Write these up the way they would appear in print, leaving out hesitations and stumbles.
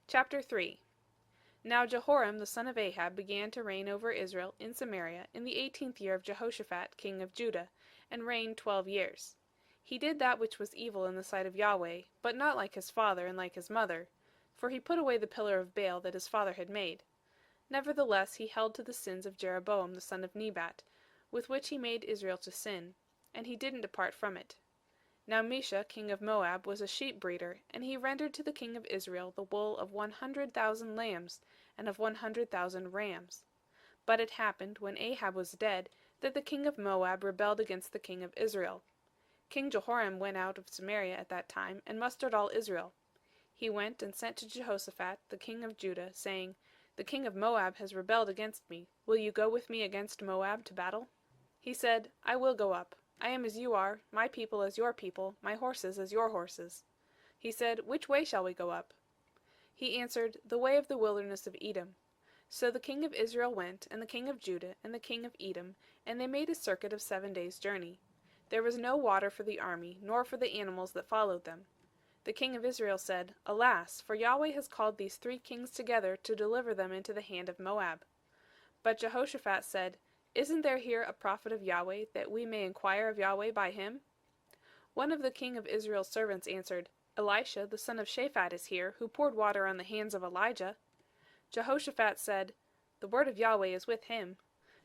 Chapter 3. Now Jehoram the son of Ahab began to reign over Israel in Samaria in the 18th year of Jehoshaphat king of Judah, and reigned 12 years. He did that which was evil in the sight of Yahweh, but not like his father and like his mother, for he put away the pillar of Baal that his father had made. Nevertheless he held to the sins of Jeroboam the son of Nebat, with which he made Israel to sin, and he didn't depart from it. Now Mesha king of Moab was a sheep breeder, and he rendered to the king of Israel the wool of 100,000 lambs, and of 100,000 rams. But it happened, when Ahab was dead, that the king of Moab rebelled against the king of Israel. King Jehoram went out of Samaria at that time, and mustered all Israel. He went and sent to Jehoshaphat the king of Judah, saying, The king of Moab has rebelled against me. Will you go with me against Moab to battle? He said, I will go up. I am as you are, my people as your people, my horses as your horses. He said, Which way shall we go up? He answered, The way of the wilderness of Edom. So the king of Israel went, and the king of Judah, and the king of Edom, and they made a circuit of 7 days' journey. There was no water for the army, nor for the animals that followed them. The king of Israel said, Alas, for Yahweh has called these 3 kings together to deliver them into the hand of Moab. But Jehoshaphat said, Isn't there here a prophet of Yahweh, that we may inquire of Yahweh by him? One of the king of Israel's servants answered, Elisha the son of Shaphat is here, who poured water on the hands of Elijah. Jehoshaphat said, The word of Yahweh is with him.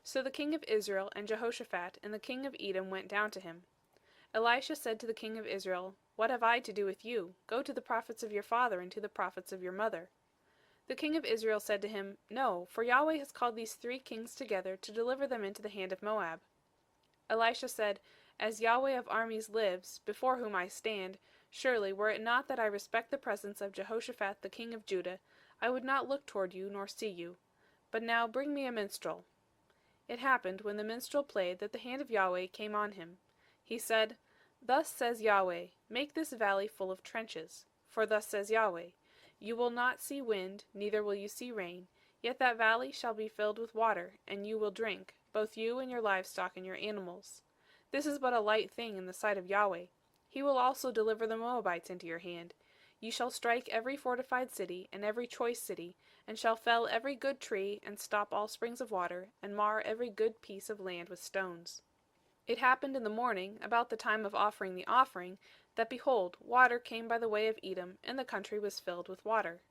So the king of Israel and Jehoshaphat and the king of Edom went down to him. Elisha said to the king of Israel, What have I to do with you? Go to the prophets of your father and to the prophets of your mother. The king of Israel said to him, No, for Yahweh has called these 3 kings together to deliver them into the hand of Moab. Elisha said, As Yahweh of armies lives, before whom I stand, surely were it not that I respect the presence of Jehoshaphat the king of Judah, I would not look toward you nor see you. But now bring me a minstrel. It happened, when the minstrel played, that the hand of Yahweh came on him. He said, Thus says Yahweh, Make this valley full of trenches. For thus says Yahweh, You will not see wind, neither will you see rain, yet that valley shall be filled with water, and you will drink, both you and your livestock and your animals. This is but a light thing in the sight of Yahweh. He will also deliver the Moabites into your hand. You shall strike every fortified city, and every choice city, and shall fell every good tree, and stop all springs of water, and mar every good piece of land with stones. It happened in the morning, about the time of offering the offering, that behold, water came by the way of Edom, and the country was filled with water.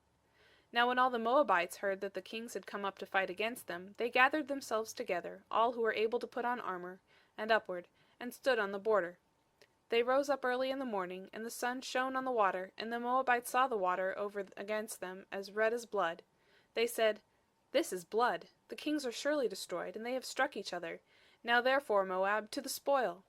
Now when all the Moabites heard that the kings had come up to fight against them, they gathered themselves together, all who were able to put on armor, and upward, and stood on the border. They rose up early in the morning, and the sun shone on the water, and the Moabites saw the water over against them as red as blood. They said, This is blood. The kings are surely destroyed, and they have struck each other. Now therefore, Moab, to the spoil!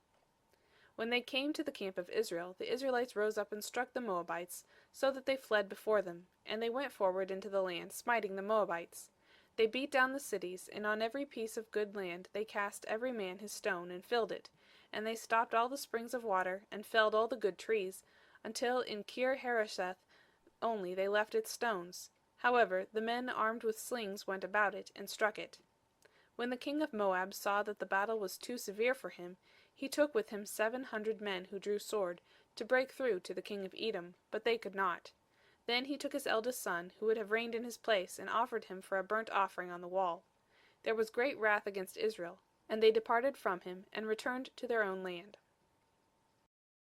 When they came to the camp of Israel, the Israelites rose up and struck the Moabites, so that they fled before them, and they went forward into the land, smiting the Moabites. They beat down the cities, and on every piece of good land they cast every man his stone, and filled it. And they stopped all the springs of water, and felled all the good trees, until in Kir Hareseth only they left its stones. However, the men armed with slings went about it, and struck it. When the king of Moab saw that the battle was too severe for him, he took with him 700 men who drew sword, to break through to the king of Edom, but they could not. Then he took his eldest son, who would have reigned in his place, and offered him for a burnt offering on the wall. There was great wrath against Israel, and they departed from him, and returned to their own land.